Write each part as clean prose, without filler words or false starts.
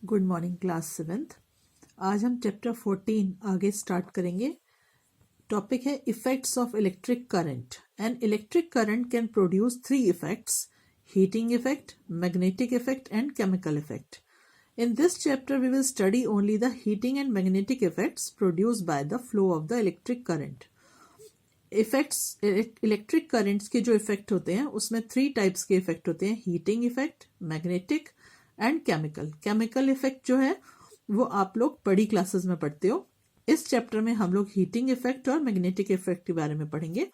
Good morning class 7th। आज हम chapter 14 आगे स्टार्ट करेंगे। टॉपिक है effects of electric current. An electric current can produce 3 effects: heating effect, magnetic effect and chemical effect. In this chapter we will study only the heating and magnetic effects produced by the flow of the electric current. Effects electric currents के जो effect होते हैं उसमें 3 types के effect होते हैं: heating effect, magnetic and chemical. Chemical effect जो है वो आप लोग बड़ी क्लासेस में पढ़ते हो। इस चैप्टर में हम लोग हीटिंग इफेक्ट और मैग्नेटिक इफेक्ट के बारे में पढ़ेंगे।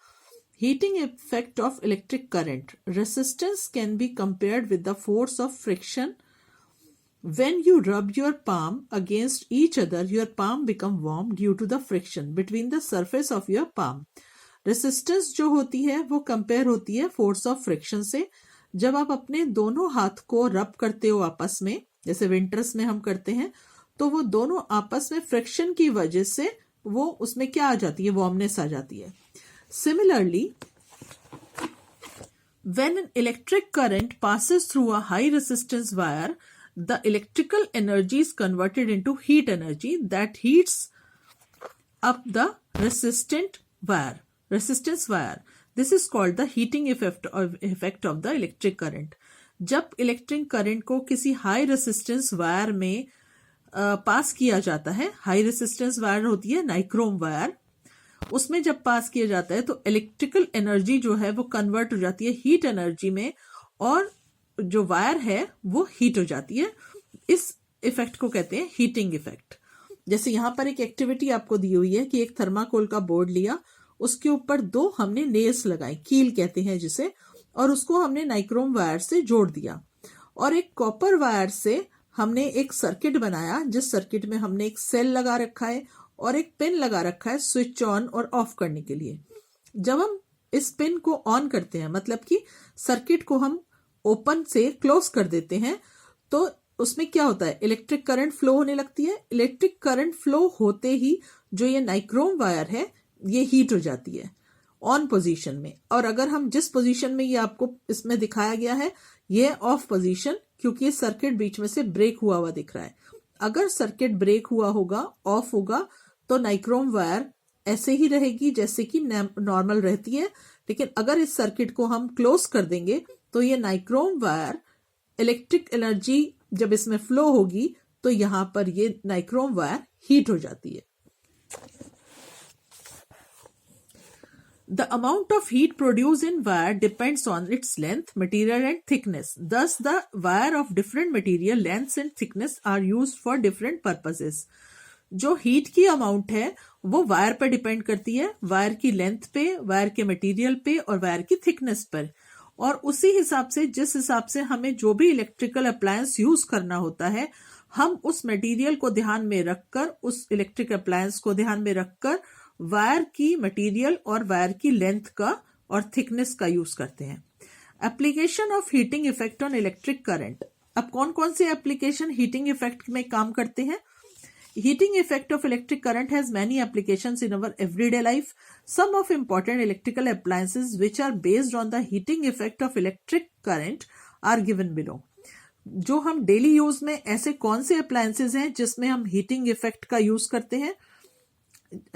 Heating effect of electric current: resistance can be compared with the force of friction. When you rub your palm against each other, your palm become warm due to the friction between the surface of your palm. Resistance जो होती है वो compare होती है force of friction से। जब आप अपने दोनों हाथ को रब करते हो आपस में, जैसे विंटर्स में हम करते हैं, तो वो दोनों आपस में फ्रिक्शन की वजह से वो उसमें क्या आ जाती है, वार्मनेस आ जाती है। Similarly, when an electric current passes through a high resistance wire, the electrical energy is converted into heat energy that heats up the resistance wire. This is called the heating effect of the electric current. जब electric current को किसी high resistance wire में पास किया जाता है, high resistance wire होती है nichrome wire, उसमें जब पास किया जाता है तो इलेक्ट्रिकल एनर्जी जो है वो कन्वर्ट हो जाती है हीट एनर्जी में, और जो वायर है वो हीट हो जाती है। इस इफेक्ट को कहते हैं हीटिंग इफेक्ट। जैसे यहाँ पर एक एक्टिविटी आपको दी हुई है कि एक थर्माकोल का बोर्ड लिया, उसके ऊपर 2 हमने नेल्स लगाए, कील कहते हैं जिसे, और उसको हमने नाइक्रोम वायर से जोड़ दिया, और एक कॉपर वायर से हमने एक सर्किट बनाया, जिस सर्किट में हमने एक सेल लगा रखा है और एक पिन लगा रखा है स्विच ऑन और ऑफ करने के लिए। जब हम इस पिन को ऑन करते हैं, मतलब कि सर्किट को हम ओपन से क्लोज कर देते हैं, तो उसमें क्या होता है, इलेक्ट्रिक करंट फ्लो होने लगती है। इलेक्ट्रिक करंट फ्लो होते ही जो ये नाइक्रोम वायर है ये हीट हो जाती है ऑन पोजीशन में। और अगर हम जिस पोजीशन में ये आपको इसमें दिखाया गया है ये ऑफ पोजीशन, क्योंकि ये सर्किट बीच में से ब्रेक हुआ हुआ दिख रहा है। अगर सर्किट ब्रेक हुआ होगा, ऑफ होगा, तो नाइक्रोम वायर ऐसे ही रहेगी जैसे कि नॉर्मल रहती है। लेकिन अगर इस सर्किट को हम क्लोज कर देंगे तो ये नाइक्रोम वायर इलेक्ट्रिक एनर्जी जब इसमें फ्लो होगी तो यहां पर ये नाइक्रोम वायर हीट हो जाती है। The amount of heat produced in wire depends on its length, material and thickness. Thus, the wire of different material lengths and thickness are used for different purposes. जो heat की amount है वो wire पर depend करती है, wire की length पे, wire के मटेरियल पे और वायर की थिकनेस पर। और उसी हिसाब से, जिस हिसाब से हमें जो भी इलेक्ट्रिकल अप्लायंस यूज करना होता है, हम उस मटेरियल को ध्यान में रखकर, उस इलेक्ट्रिक अप्लायंस को ध्यान में रखकर वायर की मटेरियल और वायर की लेंथ का और थिकनेस का यूज करते हैं। Application of heating effect on electric current. अब कौन कौन से एप्लीकेशन हीटिंग इफेक्ट में काम करते हैं? Heating effect of electric current has many applications in our everyday life. Some of important electrical appliances which are based on the heating effect of electric current are given below. जो हम daily use में ऐसे कौन से appliances हैं जिसमें हम heating effect का यूज करते हैं,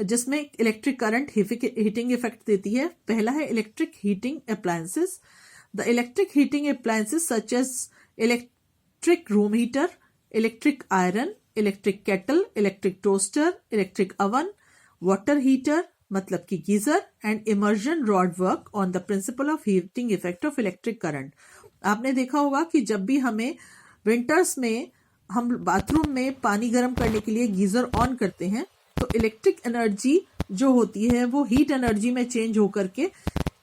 जिसमें इलेक्ट्रिक करंट हीटिंग इफेक्ट देती है? पहला है electric heating appliances. The electric heating appliances such as electric room heater, electric iron, electric kettle, electric toaster, electric oven, water heater मतलब कि geyser, and immersion rod work on the principle of heating effect of electric current. आपने देखा होगा कि जब भी हमें winters में हम बाथरूम में पानी गर्म करने के लिए गीजर ऑन करते हैं तो इलेक्ट्रिक एनर्जी जो होती है वो हीट एनर्जी में चेंज होकर के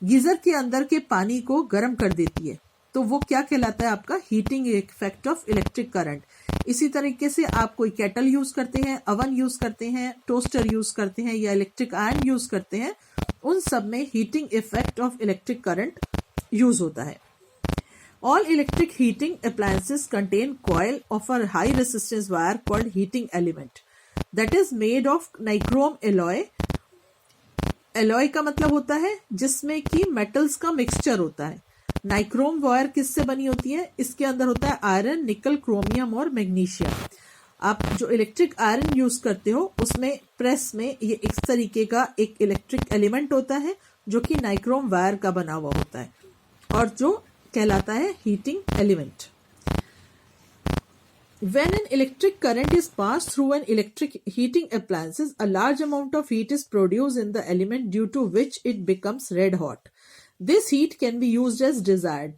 गीजर के अंदर के पानी को गर्म कर देती है। तो वो क्या कहलाता है? आपका heating effect of electric current. इसी तरीके से आप कोई केटल यूज करते हैं, अवन यूज करते हैं, टोस्टर यूज करते हैं या इलेक्ट्रिक आयरन यूज करते हैं, उन सब में heating effect of electric current use होता है। All electric heating appliances contain coil of a high resistance wire called heating element that is made of nichrome alloy. Alloy का मतलब होता है जिसमें कि मेटल्स का मिक्सचर होता है। नाइक्रोम वायर किससे बनी होती है? इसके अंदर होता है आयरन, निकल, क्रोमियम और मैग्नीशियम। आप जो इलेक्ट्रिक आयरन यूज करते हो उसमें प्रेस में ये इस तरीके का एक इलेक्ट्रिक एलिमेंट होता है जो कि नाइक्रोम वायर का बना हुआ होता है और जो कहलाता है heating element. When an electric current is passed through an electric heating appliances, a large amount of heat is produced in the element due to which it becomes red hot. This heat can be used as desired.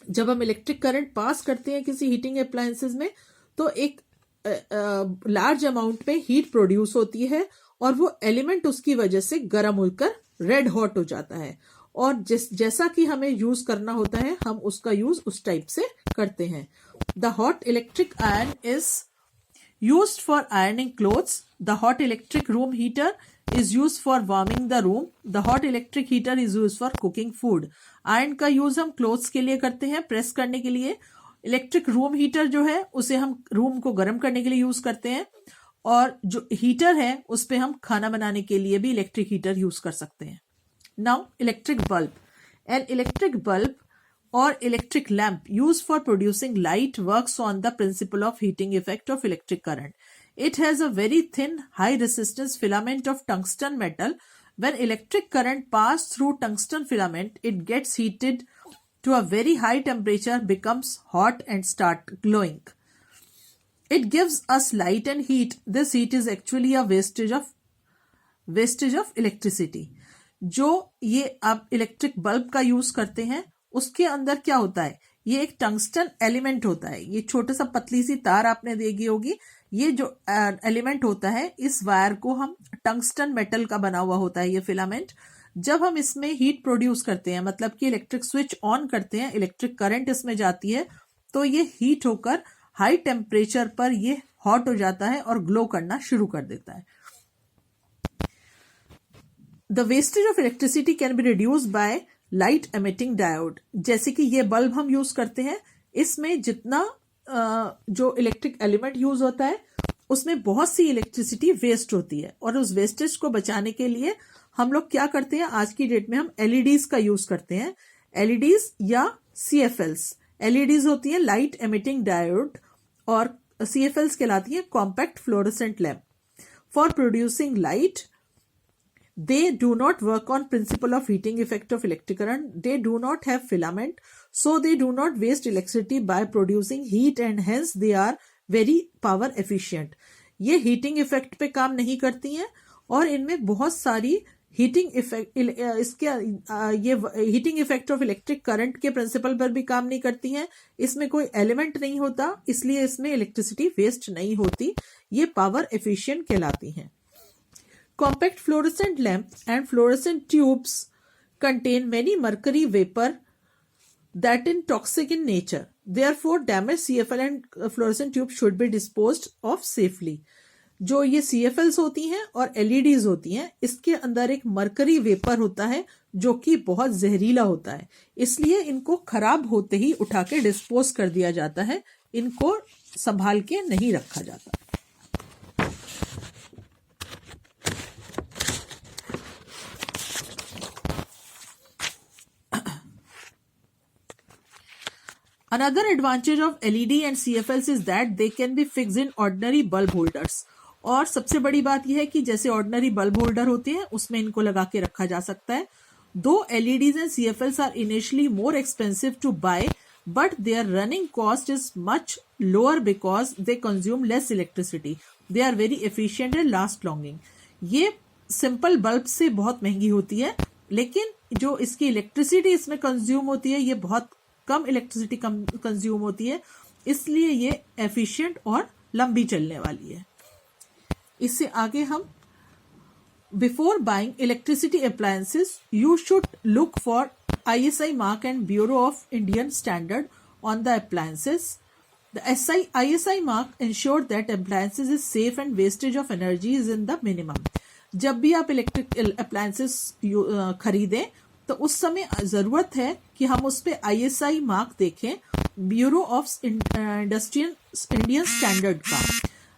जब हम electric current pass करते हैं किसी heating appliances में तो एक large amount में heat produce होती है और वो एलिमेंट उसकी वजह से गर्म होकर रेड हॉट हो जाता है और जैसा कि हमें यूज करना होता है हम उसका यूज उस टाइप से करते हैं. The hot electric iron is used for ironing clothes. The hot electric room heater is used for warming the room. The hot electric heater is used for cooking food. Iron का use हम clothes के लिए करते हैं, press करने के लिए. Electric room heater जो है उसे हम रूम को गर्म करने के लिए यूज करते हैं और जो हीटर है उस पे हम खाना बनाने के लिए भी इलेक्ट्रिक हीटर यूज कर सकते हैं. Now, electric bulb. An electric bulb or electric lamp used for producing light works on the principle of heating effect of electric current. It has a very thin, high resistance filament of tungsten metal. When electric current passes through tungsten filament, it gets heated to a very high temperature, becomes hot and start glowing. It gives us light and heat. This heat is actually a wastage of electricity. जो ये आप electric bulb का use करते हैं उसके अंदर क्या होता है, ये एक टंगस्टन एलिमेंट होता है. ये छोटा सा पतली सी तार आपने देखी होगी. ये जो एलिमेंट होता है इस वायर को हम टंगस्टन मेटल का बना हुआ होता है ये फिलामेंट. जब हम इसमें हीट प्रोड्यूस करते हैं मतलब कि इलेक्ट्रिक स्विच ऑन करते हैं, इलेक्ट्रिक करंट इसमें जाती है तो ये हीट होकर हाई टेम्परेचर पर ये हॉट हो जाता है और ग्लो करना शुरू कर देता है. The wastage of electricity can be reduced by light emitting diode. जैसे कि ये बल्ब हम यूज करते हैं इसमें जितना जो इलेक्ट्रिक एलिमेंट यूज होता है उसमें बहुत सी इलेक्ट्रिसिटी वेस्ट होती है और उस वेस्टेज को बचाने के लिए हम लोग क्या करते हैं, आज की डेट में हम एलईडीज का यूज करते हैं. एलईडीज या सीएफएल्स. एलईडीज होती है लाइट एमिटिंग डायोड और सीएफएल्स कहलाती है compact fluorescent lamp. For producing light they do not work on principle of heating effect of electric current. They do not have filament, so they do not waste electricity by producing heat and hence they are very power efficient. ये heating effect पे काम नहीं करती हैं और इनमें बहुत सारी heating effect इसके ये heating effect of electric current के principle पर भी काम नहीं करती हैं. इसमें कोई element नहीं होता इसलिए इसमें electricity waste नहीं होती. ये power efficient कहलाती हैं. Compact fluorescent lamp and fluorescent tubes contain many mercury vapor that is toxic in nature. Therefore, damaged CFL and fluorescent tubes should be disposed of safely. जो ये CFLs होती हैं और LEDs होती हैं इसके अंदर एक मरकरी वेपर होता है जो कि बहुत जहरीला होता है, इसलिए इनको खराब होते ही उठा के डिस्पोज कर दिया जाता है. इनको संभाल के नहीं रखा जाता. Another advantage of LED and CFLs is that they can be fixed in ordinary bulb holders. और सबसे बड़ी बात यह है कि जैसे ऑर्डिनरी बल्ब होल्डर होते हैं उसमें इनको लगा के रखा जा सकता है. दो LEDs and CFLs are initially more expensive to buy, but their running cost is much lower because they consume less electricity. They are very efficient and last longing. ये सिंपल बल्ब से बहुत महंगी होती है लेकिन जो इसकी इलेक्ट्रिसिटी इसमें कंज्यूम होती है ये बहुत कम इलेक्ट्रिसिटी कंज्यूम होती है, इसलिए ये एफिशिएंट और लंबी चलने वाली है. इससे आगे हम before buying electricity appliances you should look for ISI mark and Bureau of Indian Standard on the appliances. The ISI mark ensures that appliances is safe and wastage of energy is in the minimum. जब भी आप electric appliances खरीदें तो उस समय जरूरत है कि हम उस पर ISI मार्क देखें, ब्यूरो ऑफ इंडियन स्टैंडर्ड का,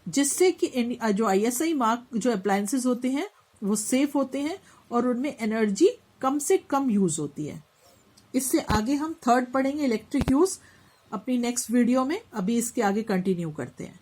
जिससे कि जो ISI मार्क जो अप्लायंसेस होते हैं वो सेफ होते हैं और उनमें एनर्जी कम से कम यूज होती है. इससे आगे हम थर्ड पढ़ेंगे इलेक्ट्रिक यूज अपनी नेक्स्ट वीडियो में. अभी इसके आगे कंटिन्यू करते हैं.